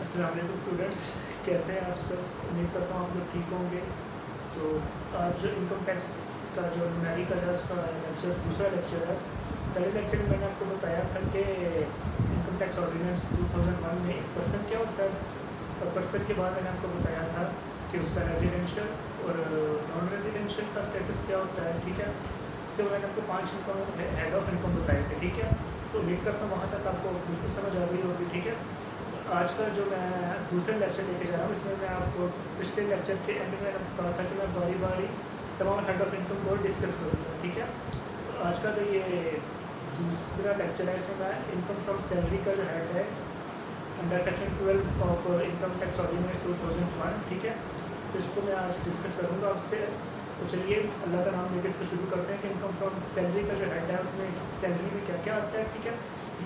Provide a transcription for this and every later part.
अस्सलाम वालेकुम स्टूडेंट्स, कैसे हैं आप सब। उम्मीद करता हूँ आप लोग ठीक होंगे। तो आज इनकम टैक्स का जो न्यूमेरिकल है उसका लेक्चर दूसरा लेक्चर है। पहले लेक्चर में मैंने आपको बताया था कि इनकम टैक्स ऑर्डिनेंस 2001 में एक पर्सन क्या होता है, और पर्सन के बाद मैंने आपको बताया था कि उसका रेजिडेंशियल और नॉन रेजिडेंशियल का स्टेटस क्या होता है। ठीक है, उसके बाद मैंने आपको 5 इनकम हेड ऑफ इनकम बताए थे। ठीक है, तो उम्मीद करता हूँ वहाँ तक आपको बिल्कुल समझ आ गई होगी। ठीक है, आज का जो मैं दूसरा लेक्चर लेके जा रहा हूँ इसमें मैं आपको पिछले लेक्चर के एंड में कहा था कि मैं बारी बारी तमाम हेड ऑफ इनकम को डिस्कस करूँगा। ठीक है, तो आज का जो ये दूसरा लेक्चर है इसमें मैं इनकम फ्रॉम सैलरी का जो हेड है under section 12 of income tax ordinance 2001। ठीक है, तो इसको मैं आज डिस्कस करूँगा आपसे। तो चलिए अल्लाह का नाम लेके इसको शुरू करते हैं कि इनकम फ्रॉम सैलरी का जो हेड है उसमें सैलरी में क्या क्या आता है। ठीक है,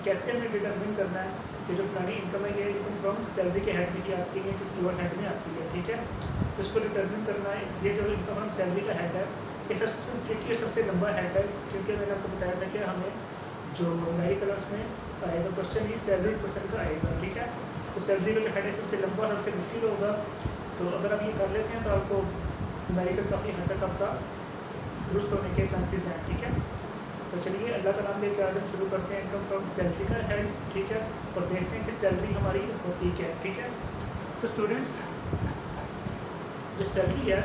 कैसे हमें डिटरमिन करना है कि जो फलानी इनकम है ये इनकम फ्रॉम सैलरी के हेड में की आती है, किसी और हेड में आती है। ठीक है, तो इसको डिटरमिन करना है। ये जो इनकम फ्रॉम सैलरी का हेड है ये सबसे ट्रिकी और सबसे लंबा हेड है, क्योंकि मैंने आपको बताया था कि हमें जो न्यूमेरिकल उसमें आएगा क्वेश्चन ही सैलरी पर्सन का आएगा। ठीक है, तो सैलरी का जो हेड है सबसे लंबा सबसे मुश्किल होगा। तो अगर आप ये कर लेते हैं तो आपको न्यूमेरिकल काफ़ी हद तक आपका दुरुस्त होने के चांसेस हैं। ठीक है, तो चलिए अल्लाह का नाम लेकर आज हम शुरू करते हैं इनकम फ्रॉम सैलरी का हेड। ठीक है, और देखते हैं कि सैलरी हमारी होती क्या है। ठीक है, तो स्टूडेंट्स जो सैलरी है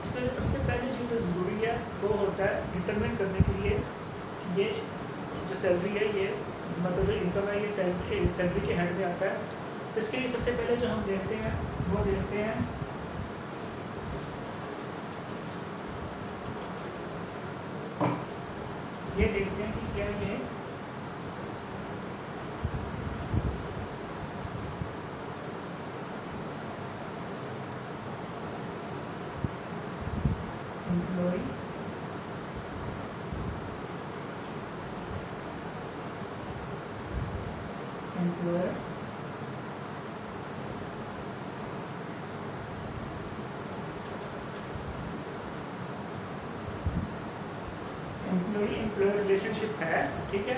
इसमें सबसे पहले चीज़ जो ज़रूरी है वो होता है डिटरमिन करने के लिए कि ये जो सैलरी है ये मतलब जो इनकम है ये सैलरी के हेड में आता है। तो इसके लिए सबसे पहले जो हम देखते हैं वो देखते हैं ये देखते हैं कि क्या ये employee employer employee employer relationship है। ठीक है,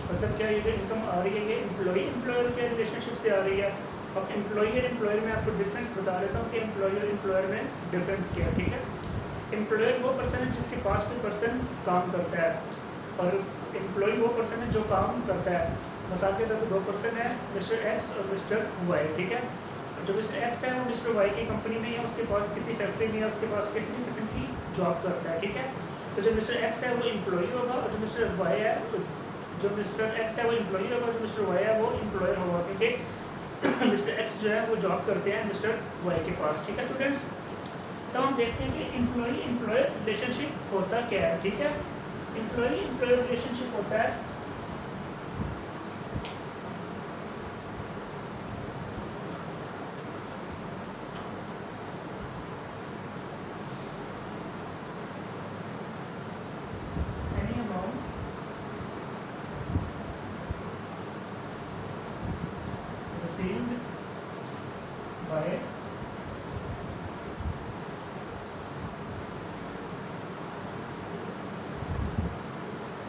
मतलब क्या ये जो इनकम आ रही है ये एम्प्लॉय एम्प्लॉयर के रिलेशनशिप से आ रही है। अब एम्प्लॉय और एम्प्लॉयर में आपको डिफरेंस बता देता हूँ कि एम्प्लॉय और एम्प्लॉयर में डिफरेंस क्या है। ठीक है, एम्प्लॉयर वो पर्सन है जिसके पास कोई पर्सन काम करता है, और एम्प्लॉय वो पर्सन है जो काम करता है। मिसाल के तौर पर दो पर्सन है, मिस्टर एक्स और मिस्टर वाई। ठीक है, जो मिस्टर एक्स है वो मिस्टर वाई की कंपनी में है, उसके पास किसी फैक्ट्री में है, उसके पास किसी भी किस्म की जॉब करता है। ठीक है, तो जो मिस्टर एक्स है वो एम्प्लॉय होगा, और जो मिस्टर वाई है जो मिस्टर एक्स है वो एम्प्लॉय होगा, और जो मिस्टर वाई है वो एम्प्लॉयर होगा, क्योंकि मिस्टर एक्स जो है वो जॉब करते हैं मिस्टर वाई के पास। ठीक है स्टूडेंट्स, तो हम देखते हैं कि एम्प्लॉय एम्प्लॉयर रिलेशनशिप होता क्या है। ठीक है, एम्प्लॉय एम्प्लॉयर रिलेशनशिप होता है any amount received by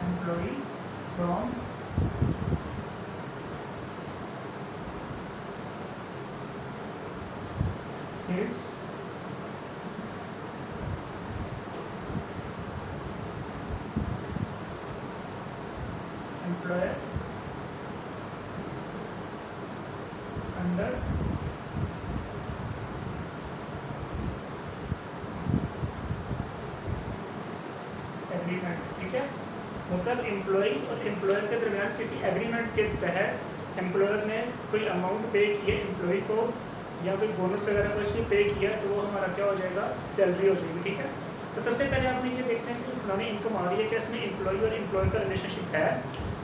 employee from his employer under agreement. ठीक है, मतलब एम्प्लॉय और एम्प्लॉयर के दरमियान किसी एग्रीमेंट के तहत एम्प्लॉयर ने कोई अमाउंट पे किया एम्प्लॉय को, या कोई बोनस वगैरह कुछ भी पे किया, तो वो हमारा क्या हो जाएगा, सैलरी हो जाएगी। ठीक है, तो सबसे पहले आपने ये देखते हैं कि फलानी इनकम आ रही है, क्या इसमें एम्प्लॉय और एम्प्लॉयर का रिलेशनशिप है।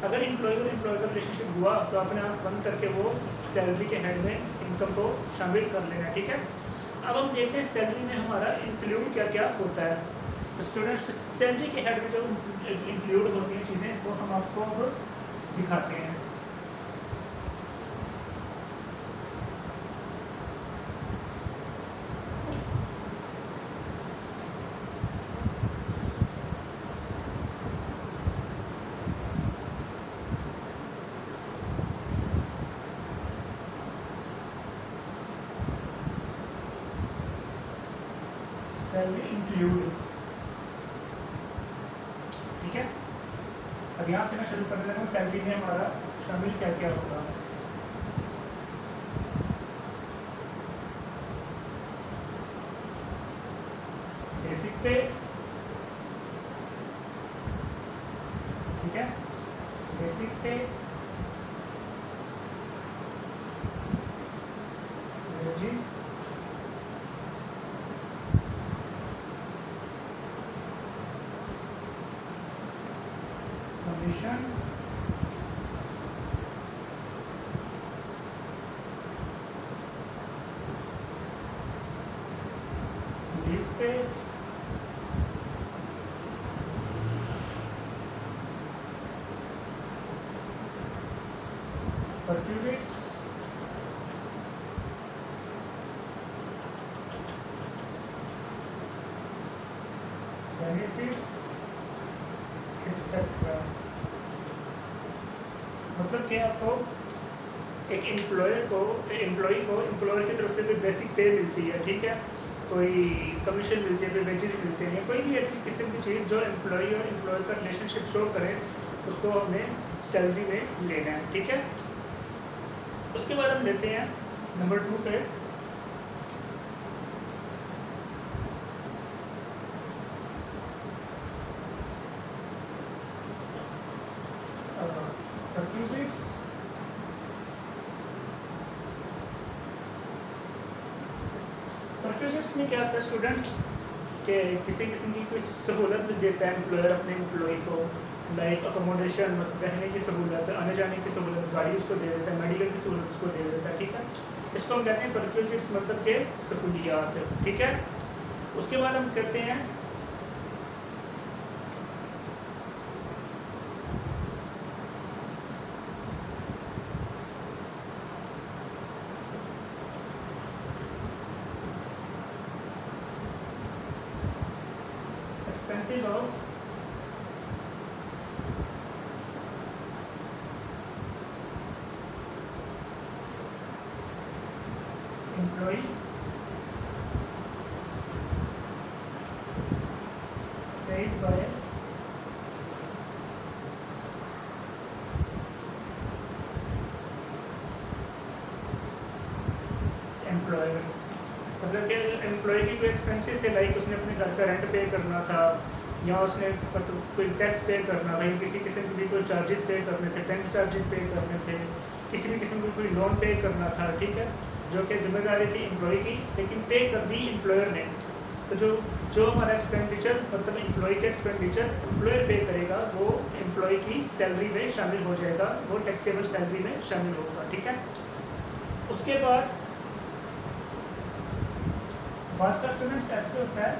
अगर एम्प्लॉय और एम्प्लॉयर का रिलेशनशिप हुआ तो आपने आँख बंद करके वो सैलरी के हेड में इनकम को शामिल कर लेना है। ठीक है, अब हम देखते हैं सैलरी में हमारा इंक्लूड क्या क्या होता है। तो स्टूडेंट्स सैलरी के हेड में जो इंक्लूड होती हैं चीज़ें वो हम आपको अब दिखाते हैं। सैलरी इंक्लूड, ठीक है। अब यहाँ से मैं शुरू करने लगा हूँ, सैलरी में हमारा शामिल क्या क्या होगा। बेसिक पे, ठीक है, बेसिक पे, वेजेस, कमीशन, लीव पे, परक्यूजिट्स, बेनिफिट्स, एक्सेट्रा। मतलब कि आपको एक एम्प्लॉयर को एम्प्लॉयर की तरफ से कोई बेसिक पे मिलती है, ठीक है, कोई कमीशन मिलती है, कोई वेजेस मिलते हैं, कोई भी ऐसी किसी भी चीज़ जो एम्प्लॉय और एम्प्लॉयर का रिलेशनशिप शो करे, उसको हमने सैलरी में लेना है, ठीक है। उसके बाद हम लेते हैं नंबर 2 पे, परक्यूजिट्स, परक्यूजिट्स में क्या होता है स्टूडेंट्स के किसी किस्म की कोई सहूलत देता है एम्प्लॉयर अपने एम्प्लॉय को, लाइक अकोमोडेशन, मतलब रहने की सहूलत, आने जाने की सहूलत, गाड़ी उसको दे देता है, मेडिकल की सहूलत उसको दे देता है, ठीक है। इसको हम कहते हैं परक्यूजिट्स, मतलब के सहूलियात, ठीक है। उसके बाद हम कहते हैं expenses of employee paid by employer. मतलब कि एम्प्लॉय की कोई एक्सपेंसेस है, लाइक उसने अपने घर का रेंट पे करना था, या उसने मतलब कोई टैक्स पे करना था, या किसी किस्म के भी कोई चार्जेस पे करने थे, बैंक चार्जेस पे करने थे, किसी भी किस्म की कोई लोन पे करना था, ठीक है, जो कि जिम्मेदारी थी एम्प्लॉय की, लेकिन पे कर दी एम्प्लॉयर ने। तो जो हमारा एक्सपेंडिचर, मतलब एम्प्लॉय का एक्सपेंडिचर एम्प्लॉयर पे करेगा, वो एम्प्लॉय की सैलरी में शामिल हो जाएगा, वो टैक्सेबल सैलरी में शामिल होगा, ठीक है। उसके बाद बात का स्टूडेंट्स ऐसे होता है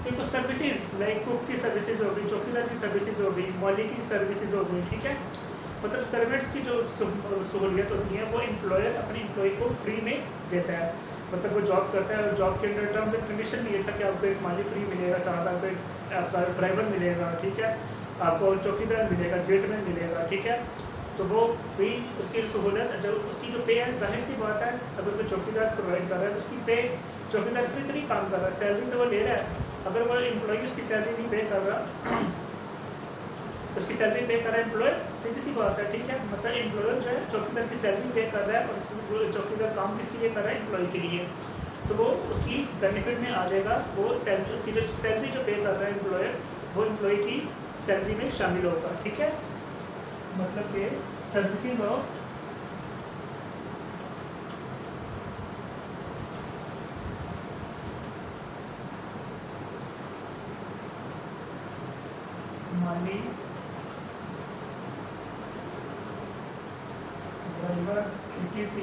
कि कुछ सर्विसेज, लाइक कुक की सर्विसेज हो गई, चौकीदार की सर्विसेज हो गई, माली की सर्विसेज हो गई, ठीक है। मतलब सर्वेंट्स की जो सहूलियत होती है वो एम्प्लॉयर अपने एम्प्लॉय को फ्री में देता है। मतलब वो जॉब करता है और जॉब के अंदर टर्म्स एंड कंडीशन में ये था कि आपको एक माली फ्री मिलेगा, साथ आपको एक आपका ड्राइवर मिलेगा, ठीक है, आपको चौकीदार मिलेगा, गेटमैन मिलेगा, ठीक है। तो वो भी उसकी सहूलत, जब उसकी जो पे है, जाहिर सी बात है, अगर कोई चौकीदार प्रोवाइड कर रहा है तो उसकी पे, चौकीदार फ्री तो नहीं काम कर रहा है, सैलरी तो वो ले रहा है। अगर वो एम्प्लॉय उसकी सैलरी नहीं पे कर रहा, उसकी सैलरी पे कर रहा है एम्प्लॉयर, सीधी सी बात है, ठीक है। मतलब एम्प्लॉयर जो है चौकीदार की सैलरी पे कर रहा है, और चौकीदार काम किसके लिए कर रहा है, एम्प्लॉय के लिए, तो वो उसकी बेनिफिट में आ जाएगा, वो सैलरी, उसकी जो सैलरी जो पे कर रहा है एम्प्लॉयर, वो एम्प्लॉय की सैलरी में शामिल होगा, ठीक है। मतलब कि services of Mali, driver, ETC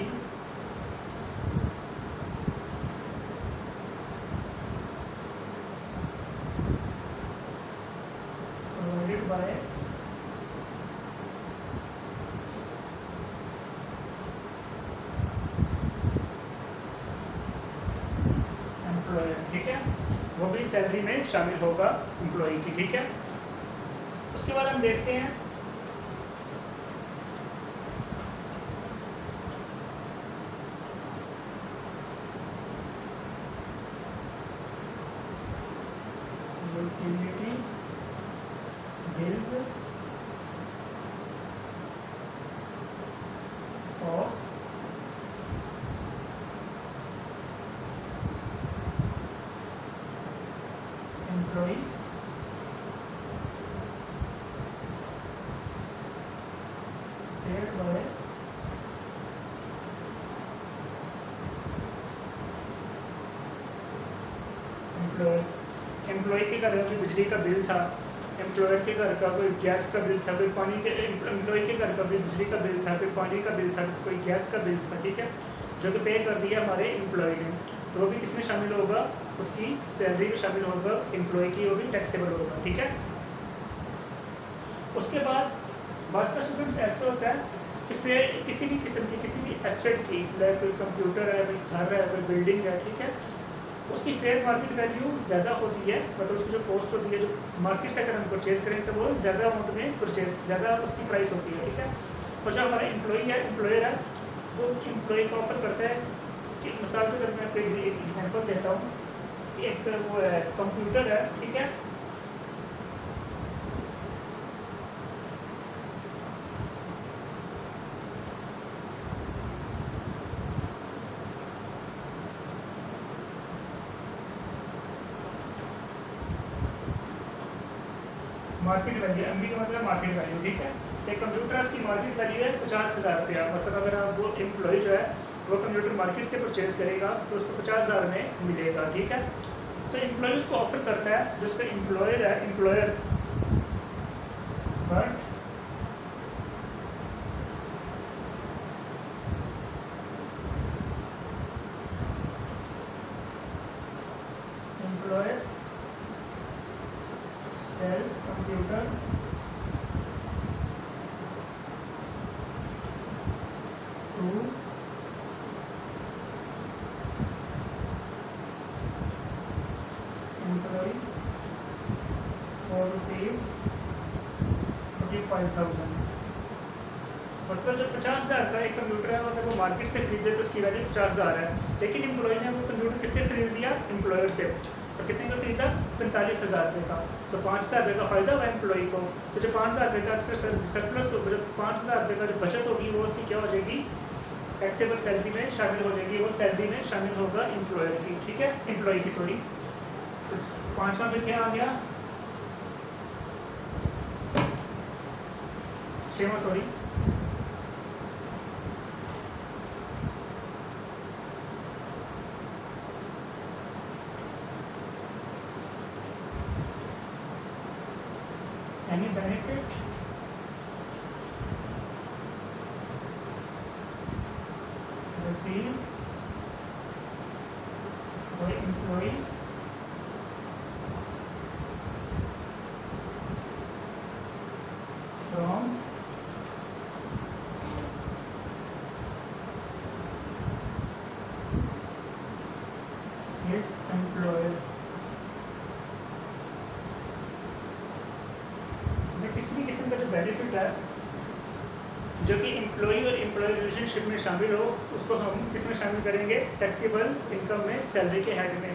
provided by employer, ठीक है, वो भी सैलरी में शामिल होगा एम्प्लॉय की, ठीक है। उसके बाद हम देखते हैं एम्प्लॉय के घर में बिजली का बिल था, एम्प्लॉयर के घर का कोई गैस का बिल था, कोई पानी के, एम्प्लॉय के घर का भी बिजली का बिल था, कोई पानी का बिल था, कोई गैस का बिल था, ठीक है, जो कि पे कर दिया हमारे एम्प्लॉय ने, तो वो भी किसमें शामिल होगा, उसकी सैलरी में शामिल होगा एम्प्लॉय की, वो भी टैक्सेबल होगा, ठीक है। उसके बाद बस का स्टूडेंट्स ऐसा होता है कि फिर किसी भी किस्म की किसी भी एसेट की, कोई कंप्यूटर है, कोई घर है, कोई बिल्डिंग है, ठीक है, उसकी फेयर मार्केट वैल्यू ज़्यादा होती है, मतलब उसकी जो कॉस्ट होती है, जो मार्केट से अगर हम परचेज करें तो वो ज़्यादा अमाउंट में परचेज, ज़्यादा उसकी प्राइस होती है, ठीक है। और जो हमारा एम्प्लॉयर है वो एम्प्लॉय का ऑफर करता है कि मिसाल के तौर पर मैं आपको एक एग्जाम्पल देता हूँ, एक वो है कंप्यूटर है, ठीक है, मार्केट वैल्यू, एमबी का मतलब मार्केट वैल्यू, ठीक है। एक कंप्यूटर की मार्केट वैल्यू है 50,000 रुपया, मतलब अगर आप वो एम्प्लॉय जो है वो कंप्यूटर मार्केट से परचेज करेगा तो उसको 50,000 में मिलेगा, ठीक है। तो एम्प्लॉय उसको ऑफर करता है, जो उसका एम्प्लॉयर है, employer but employer sell computer to employee for ₹45,000, मतलब जो 50,000 का एक कंप्यूटर है, अगर वो मार्केट से खरीदे तो उसकी वैल्यू 50,000 है, लेकिन एम्प्लॉय ने वो कंप्यूटर किससे खरीद लिया, एम्प्लॉयर से, और कितने का खरीदा, 45,000 रुपये का, तो 5,000 रुपये का फायदा हुआ एम्प्लॉय को। तो जो 5,000 रुपये का अक्सर सरप्लस होगा, जो 5,000 रुपये का जो बचत होगी वो उसकी क्या हो जाएगी, टैक्सेबल सैलरी में शामिल हो जाएगी, वो सैलरी में शामिल होगा एम्प्लॉयर की, ठीक है, एम्प्लॉय की, सॉरी। तो 5वां फिर क्या आ गया, 6वां, sorry, any benefit received by employee from his employer, किसी भी किस्म का जो बेनिफिट है जो कि एम्प्लॉई और एम्प्लॉय रिलेशनशिप में शामिल हो, उसको हम किस में शामिल करेंगे, टैक्सेबल इनकम में, सैलरी के हेड में।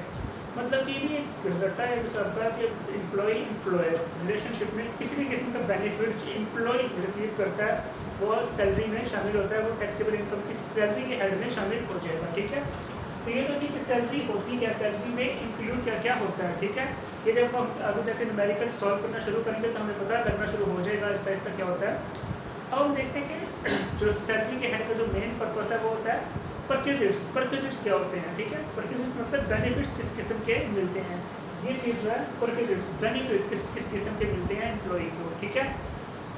मतलब कि ये रटा है सबका कि एम्प्लॉय एम्प्लॉयर रिलेशनशिप में किसी भी किस्म का बेनिफिट एम्प्लॉय रिसीव करता है वो सैलरी में शामिल होता है, वो टैक्सेबल इनकम की सैलरी के हेड में शामिल हो जाएगा, ठीक है। तो ये तो थी कि सैलरी होती क्या, सैलरी में इंक्लूड क्या क्या होता है, ठीक है। ये जब हम आगे जाकर न्यूमेरिकल सॉल्व करना शुरू करेंगे तो हमें पता करना शुरू हो जाएगा आहिस्ता आहिस्ता क्या होता है। अब हम देखते हैं कि जो सैलरी के हेड का जो मेन पर्पस है वो होता है परक्यूजिट्स। परक्यूजिट्स क्या होते हैं, ठीक है, परक्यूजिट्स मतलब बेनिफिट्स किस किस्म के मिलते हैं, ये चीज़ जो है परक्यूजिट्स, बेनिफिट किस किस किस्म के मिलते हैं एम्प्लॉई को, ठीक है।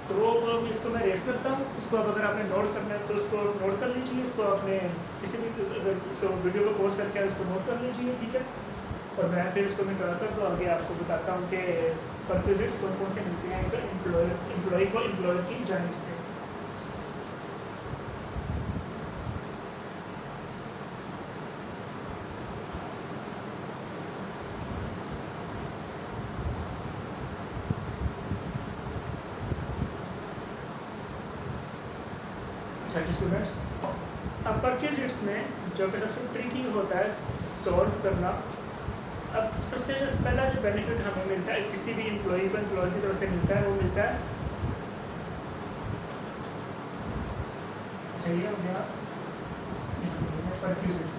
तो वो इसको मैं रेस करता हूँ, इसको अब अगर आपने नोट करना है तो उसको नोट कर लीजिए, इसको आपने किसी भी अगर इसको वीडियो को पॉज करके इसको नोट कर लीजिए, ठीक है। और मैं फिर इसको मैं कराता हूँ तो आगे आपको बताता हूँ कि परक्यूजिट्स कौन कौन से मिलते हैं एम्प्लॉय को एम्प्लॉयर की जानिब से। स्टूडेंट्स, अब परक्यूजिट्स में जो कि सबसे ट्रिकी होता है सॉल्व करना, अब सबसे पहला जो बेनिफिट हमें मिलता है किसी भी एम्प्लॉई को एम्प्लॉय की तरफ से मिलता है वो मिलता है, चाहिए हो गया परक्यूजिट्स,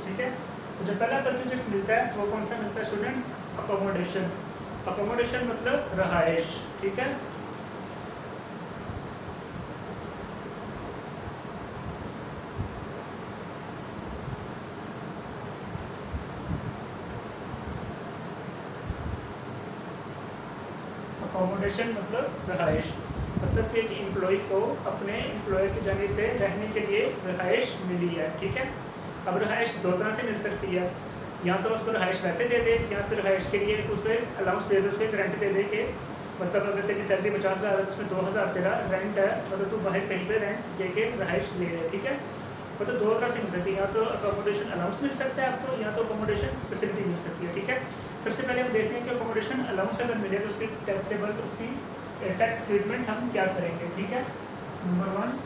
ठीक है। तो जो पहला परक्यूजिट्स मिलता है वो कौन सा मिलता है स्टूडेंट्स, अकोमोडेशन। अकोमोडेशन मतलब रहायश, ठीक है। अकोमोडेशन मतलब रहाइश, मतलब कि एक एम्प्लॉय को अपने एम्प्लॉयर की जाने से रहने के लिए रहाइश मिली है, ठीक है। अब रहाइश दो तरह से मिल सकती है, या तो उसको रहाइश वैसे दे दे, या फिर रहाइश के लिए उसको अलाउंस दे दे, उसको एक रेंट दे दे के, मतलब अगर तेरी सैलरी 50,000 है उसमें 2,000 तेरा रेंट है, मतलब तू बाहर कहीं पे रेंट दे के रहाइश ले रहे, ठीक है। मतलब दो तरह से मिल सकती है, या तो अकोमोडेशन अलाउंस मिल सकता है आपको, या तो अकोमोडेशन फैसिलिटी मिल सकती है, ठीक है। सबसे पहले हम देखते हैं कि अकोमोडेशन अलाउंस अगर मिले तो उसकी टैक्सेबल, उसकी टैक्स ट्रीटमेंट हम क्या करेंगे, ठीक है। नंबर 1,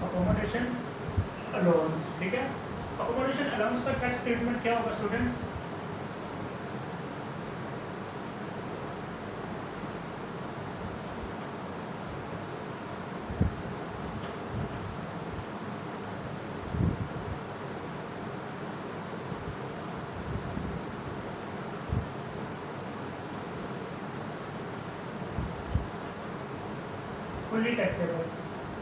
अकोमोडेशन अलाउंस, ठीक है। अकोमोडेशन अलाउंस का टैक्स ट्रीटमेंट क्या होगा स्टूडेंट्स? Fully taxable.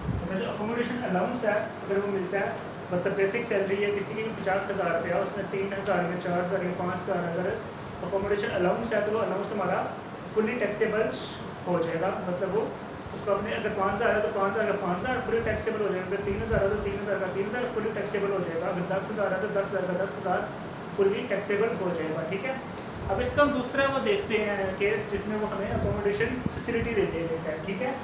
मतलब जो अकोमोडेशन अलाउंस है अगर वो मिलता है, मतलब बेसिक सैलरी है किसी की 50,000 रुपया, उसमें 3,000 में 4,000 में 5,000 अगर अकोमोडेशन अलाउंस है तो वो अलाउंस हमारा फुल्ली टैक्सेबल हो जाएगा। मतलब वो उसको अपने अगर 5,000 है तो 5,000 का 5,000 फुल्ली टैक्सेबल हो जाएगा, अगर 3,000 है तो 3,000 का 3,000 फुल्ली टैक्सेबल हो जाएगा, अगर 10,000 है तो 10,000 का 10,000 फुल्ली टैक्सेबल हो जाएगा, ठीक है। अब इसका हम दूसरा वो देखते हैं केस जिसमें वो हमें अकोमोडेशन फैसिलिटी देता है, ठीक है।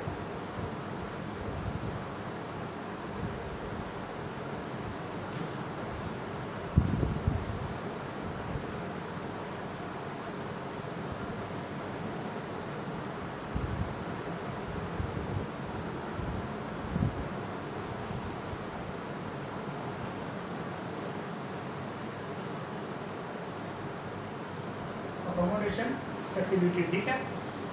अकोमोडेशन फैसिलिटी, ठीक है।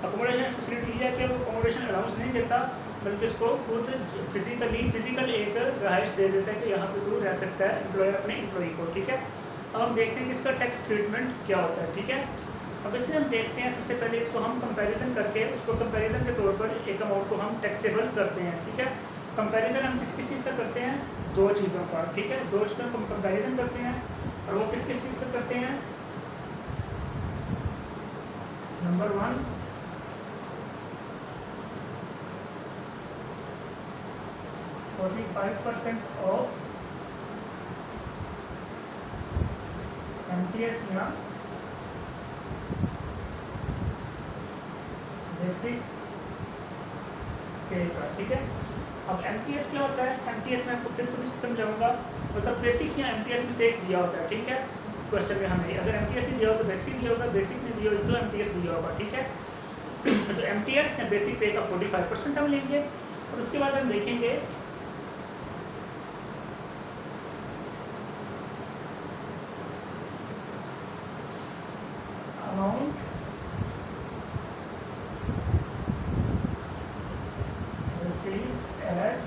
अकोमोडेशन फैसिलिटी है कि वो अकोमोडेशन अलाउंस नहीं देता, बल्कि उसको खुद फिजिकल एक रहाइश दे देता है कि यहाँ पे तू रह सकता है, एम्प्लॉयर अपने एम्प्लॉई को, ठीक है। अब हम देखते हैं कि इसका टैक्स ट्रीटमेंट क्या होता है, ठीक है। अब इससे हम देखते हैं, सबसे पहले इसको हम कंपैरिजन करके उसको कंपैरिजन के तौर पर एक अमाउंट को हम टैक्सेबल करते हैं, ठीक है। कंपैरिजन हम किस किस चीज़ का करते हैं? दो चीज़ों का, ठीक है। दो चीज़ों का कंपैरिजन करते हैं, और वो किस किस चीज़ का करते हैं? नंबर 1, 45% ऑफ MTS या बेसिक पे का, ठीक है। अब MTS क्या होता है? MTS में आपको फिर कुछ समझाऊंगा, मतलब बेसिक या MTS में से एक दिया होता है, ठीक है। क्वेश्चन में हमें अगर MTS नहीं दिया हो तो बेसिक दिया होगा, बेसिक नहीं दिया हो तो MTS दिया होगा, ठीक है। तो MTS या बेसिक पे का 45% हम लेंगे, और उसके बाद हम देखेंगे amount received as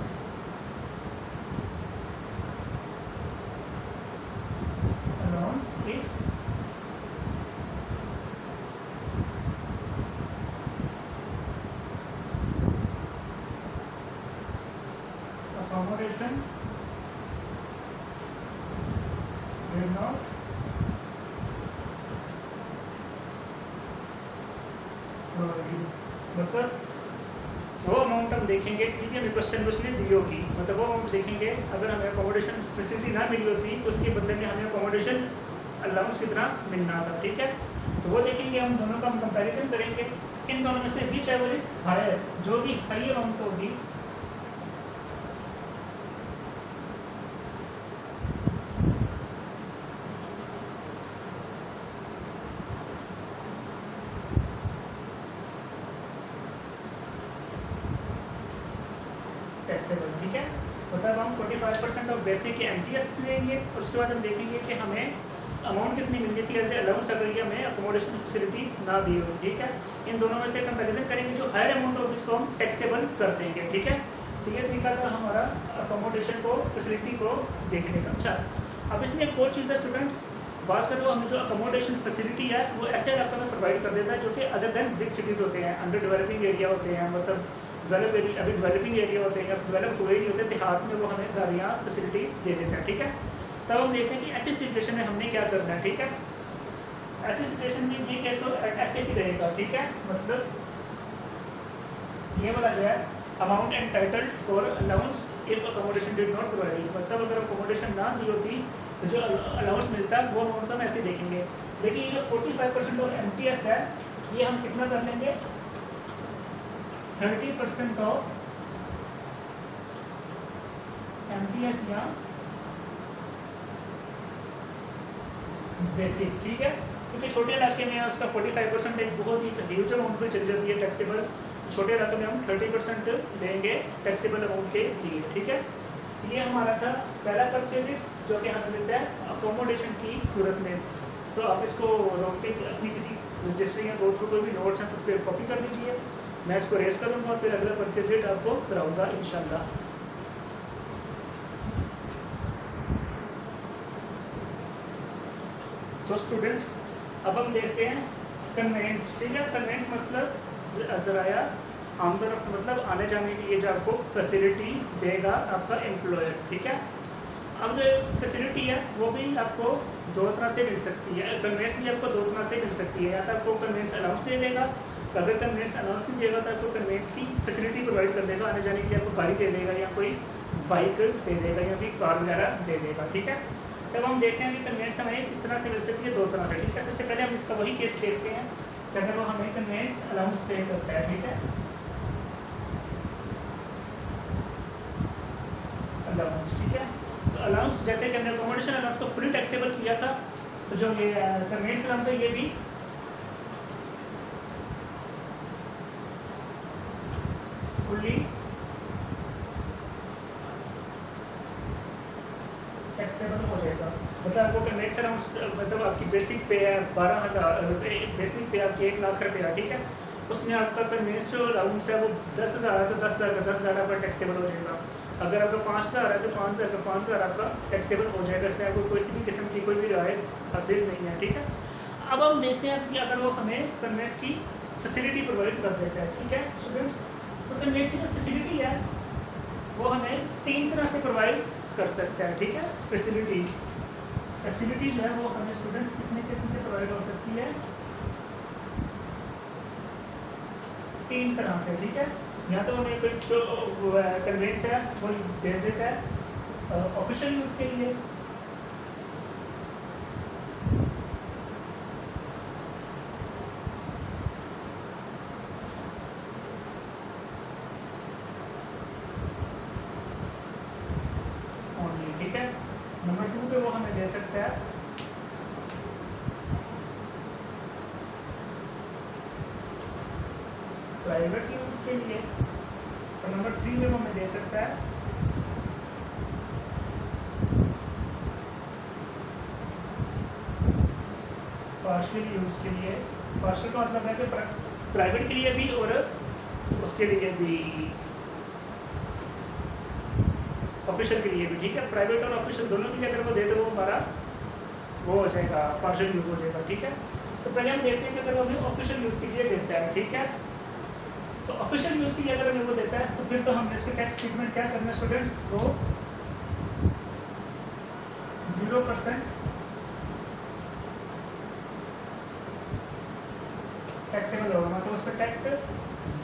allowance if accommodation did not provide, मतलब वो अमाउंट हम देखेंगे, ठीक है। क्वेश्चन में उसने दी होगी, मतलब वो अमाउंट देखेंगे अगर हमें अकोमोडेशन फैसिलिटी ना मिली होती तो उसके बदले में हमें अकोमोडेशन अलाउंस कितना मिलना था, ठीक है। तो वो देखेंगे, हम दोनों का हम कंपैरिजन करेंगे, इन दोनों में से विच एवर इज हायर, जो भी हाई अमाउंट होगी टैक्सेबल, ठीक है। मतलब हम 45% ऑफ बेसिक MTS लेंगे, और उसके बाद हम देखेंगे कि हमें अमाउंट कितनी मिलनी थी ऐसे अलाउंस अगर ये हमें अकोमोडेशन फैसिलिटी ना दी हो, ठीक है। इन दोनों में से कंपैरिजन करेंगे, जो हायर अमाउंट होगी उसको हम टैक्सेबल कर देंगे, ठीक है। तो ये तरीका था हमारा अकोमोडेशन को फैसिलिटी को देखने का। अच्छा, अब इसमें एक और चीज़ है स्टूडेंट्स, बात करें तो हमें जो अकोमोडेशन फैसिलिटी है वो ऐसे इलाकों में प्रोवाइड कर देता है जो कि अदर देन बिग सिटीज़ होते हैं, अंडर डेवलपिंग एरिया होते हैं, मतलब डेवलप एरिया अभी डेवलपिंग एरिया होते हैं या डेवलप हुए नहीं होते, देहात में वो हमें गाड़ियाँ फैसिलिटी दे देते हैं। ठीक है, तब हम देखते हैं कि ऐसी सिचुएशन में हमने क्या करना है। ठीक है, ऐसी सिचुएशन में ये केस तो ऐसे ही रहेगा। ठीक है, मतलब ये वाला जो है amount entitled for allowance if accommodation did not provide, मतलब अगर अकोमोडेशन ना दी होती तो जो अलाउंस मिलता है वो अमाउंट हम ऐसे देखेंगे। लेकिन ये जो 45% ऑफ MTS है ये हम कितना कर लेंगे, 30% ऑफ MTS या बेसिक। ठीक है, क्योंकि छोटे इलाके में उसका 45% एक बहुत ही ह्यूज अमाउंट में चली जाती है टैक्सेबल, छोटे इलाके में हम 30% लेंगे टैक्सेबल अमाउंट के लिए। ठीक है, ये हमारा था पहला परचेज जो कि हमें मिलता है अकोमोडेशन की सूरत में। तो आप इसको रोक के अपनी किसी रजिस्ट्री या गो थ्रू कोई भी नोट्स हैं तो उस पर कॉपी कर लीजिए, मैं इसको रेस करूँगा और फिर अगला परचेज आपको कराऊँगा इंशाल्लाह। तो स्टूडेंट्स अब हम देखते हैं कन्वेंस। ठीक है, कन्वेंस मतलब ज़राया आमदरफ्त, मतलब आने जाने के लिए जो आपको फैसिलिटी देगा आपका एम्प्लॉयर। ठीक है, अब जो फैसिलिटी है वो भी आपको दो तरह से मिल सकती है, कन्वेंस भी आपको दो तरह से मिल सकती है। या तो आपको कन्वेंस अलाउंस दे देगा, अगर कन्वेंस अलाउंस नहीं देगा तो आपको कन्वेंस की फैसिलिटी प्रोवाइड कर देगा, आने जाने के लिए आपको गाड़ी दे देगा या कोई बाइक दे देगा या फिर कार वगैरह दे देगा। ठीक है, तब हम देखते हैं कि कन्वेंस हमें किस तरह से मिल सकती है, दो तरह से। ठीक है, सबसे पहले हम इसका वही केस देखते हैं कि अगर वो हमें कन्वेंस अलाउंस पे करता है। ठीक है, अलाउंस। ठीक है, तो अलाउंस जैसे कि हमने अकोमोडेशन अलाउंस को फुली टैक्सेबल किया था, तो जो ये कन्वेंस अलाउंस है ये भी फुली टैक्सेबल हो जाएगा। मतलब आपको कन्वेंस अलाउंस मतलब आपकी बेसिक पे है 12,000, बेसिक पे आपकी 1 लाख रुपया। ठीक है, उसमें आपका कन्वेंस जो अलाउंस है वो 10,000 है तो 10,000 का 10,000 आपका टैक्सेबल हो जाएगा। अगर आपका 5,000 है तो 5,000 का 5,000 आपका टैक्सेबल हो जाएगा, इसमें आपको कोई सी भी किस्म की कोई भी रियायत हासिल नहीं है। ठीक है, अब हम देखते हैं कि अगर वो हमें कन्वेंस की फैसिलिटी प्रोवाइड कर देता है। ठीक है स्टूडेंट्स, तो कन्वेंस की जो फैसिलिटी है वो हमें 3 तरह से प्रोवाइड कर सकता है। ठीक है, फैसिलिटी जो है वो हमें स्टूडेंट्स कितने किस्म से प्रोवाइड हो सकती है, 3 तरह से। ठीक है, या तो हमें कोई जो कन्वेंस है वो दे देता है ऑफिशियल यूज़ के लिए, ओनली। ठीक है, नंबर 2 पे वो हमें दे सकता है प्राइवेट यूज़ के लिए, और नंबर 3 में वो हमें दे सकता है पार्शियल यूज़ के लिए। पार्शियल का मतलब है कि प्राइवेट के लिए भी और उसके लिए भी, ऑफिशियल के लिए भी। ठीक है, प्राइवेट और ऑफिशियल दोनों के लिए अगर वो दे दो वो हमारा वो हो जाएगा, पार्शियल यूज़ हो जाएगा। ठीक है, तो पहले हम देखते हैं कि अगर वो हमें ऑफिशियल यूज़ के लिए देता है। ठीक है, तो ऑफिशियल यूज़ के लिए अगर हमें वो देता है तो फिर तो हमने इसके टैक्स ट्रीटमेंट क्या करना है स्टूडेंट्स, वो 0% टैक्सेबल होगा, तो उस पर टैक्स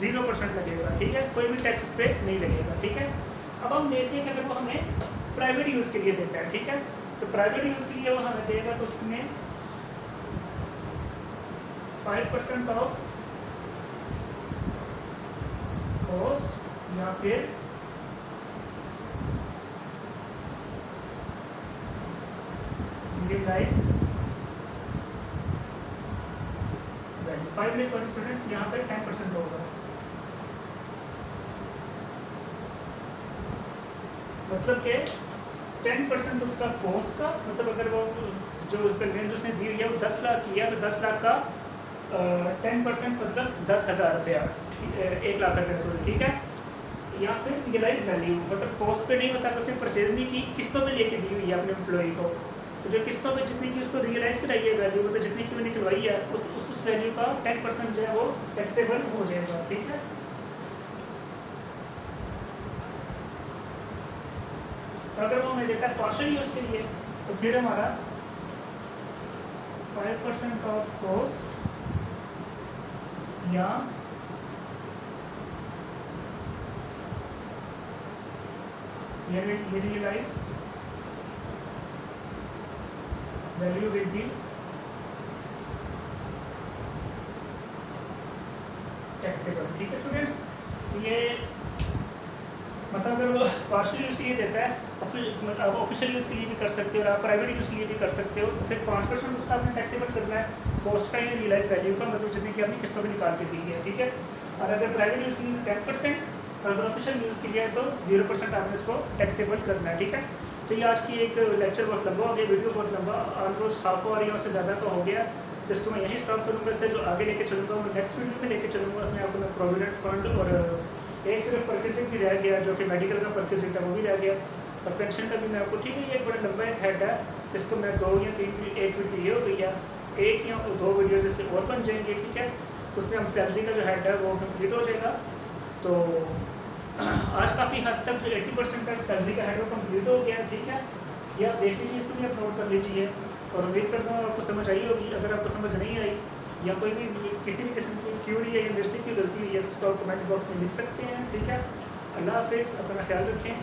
0% लगेगा। ठीक है, कोई भी टैक्स उस पर नहीं लगेगा। ठीक है, अब हम देखते हैं कि अगर वो हमें प्राइवेट यूज़ के लिए देता है। ठीक है, तो प्राइवेट यूज़ के लिए वो हमें देगा तो उसमें 5% ऑफ कॉस्ट या फिर रियलाइज वैल्यू 5 में सॉरी स्टूडेंट्स यहाँ पर 10% होगा, मतलब कि 10% उसका कॉस्ट का, मतलब अगर वो जो कन्वेंस उसने दी है वो 10 लाख की है तो 10 लाख का 10% मतलब 10,000 रुपया, 1 लाख रुपया सॉरी। ठीक है, या फिर रियलाइज वैल्यू मतलब कॉस्ट पे नहीं, मतलब उसने परचेज नहीं की, किस्तों में लेके दी हुई है अपने एम्प्लॉई को, तो जो किस्तों में जितनी की उसको रियलाइज कराई है वैल्यू, मतलब जितनी की वो निकलवाई है उस वैल्यू का 10% जो है वो टैक्सेबल हो जाएगा। ठीक है, तो अगर वो हमें देता है पार्शियल यूज के लिए तो फिर हमारा 5% ऑफ कॉस्ट या realise value will be taxable. ठीक है स्टूडेंट्स, ये मतलब अगर वो पार्शियल यूज़ के लिए देता है, आप ऑफिशियल यूज़ के लिए भी कर सकते हो और आप प्राइवेट यूज़ के लिए भी कर सकते हो, तो फिर 5% उसका आपने टैक्सेबल करना है कॉस्ट का या रियलाइज वैल्यू का, मतलब जितनी कि आपने किस्तों में निकाल के दी है। ठीक है, और अगर प्राइवेट यूज़ के लिए 10% और अगर ऑफिशियल यूज़ के लिए है तो 0% आपने उसको टैक्सेबल करना है। ठीक है, तो ये आज की एक लेक्चर बहुत लंबा हो गया, वीडियो बहुत लंबा, ऑलमोस्ट हाफ आवर या उससे ज़्यादा तो हो गया, तो इसको मैं यहीं स्टॉप करूँगा। इससे जो आगे लेके चलूँगा मैं नेक्स्ट वीडियो में लेके चलूँगा, उसमें आपको मैं प्रोविडेंट फंड और एक सिर्फ परचेसिंग भी रह गया जो कि मेडिकल का परचेसिंग था वो भी रह गया, और पेंशन का भी मैं आपको, ठीक है, ये एक बड़ा लंबा एक हेड है, इसको मैं 2 या 3 एक वीडियो ये हो गई है, 1 या 2 वीडियो जिसके और बन जाएंगे। ठीक है, उसमें हम सैलरी का जो हेड है वो कंप्लीट हो जाएगा। तो आज काफ़ी हद तक जो 80% का सैलरी का हेड वो कंप्लीट हो गया। ठीक है, ये आप देख लीजिए, इसको भी आप नोट कर लीजिए, और उम्मीद करता हूँ आपको समझ आई होगी। अगर आपको समझ नहीं आई या कोई भी किसी भी किस्म की क्यूरी है या मेरे से की गलती हुई है तो उसको आप कमेंट बॉक्स में लिख सकते हैं। ठीक है, अल्लाह हाफिज़, अपना ख्याल रखें।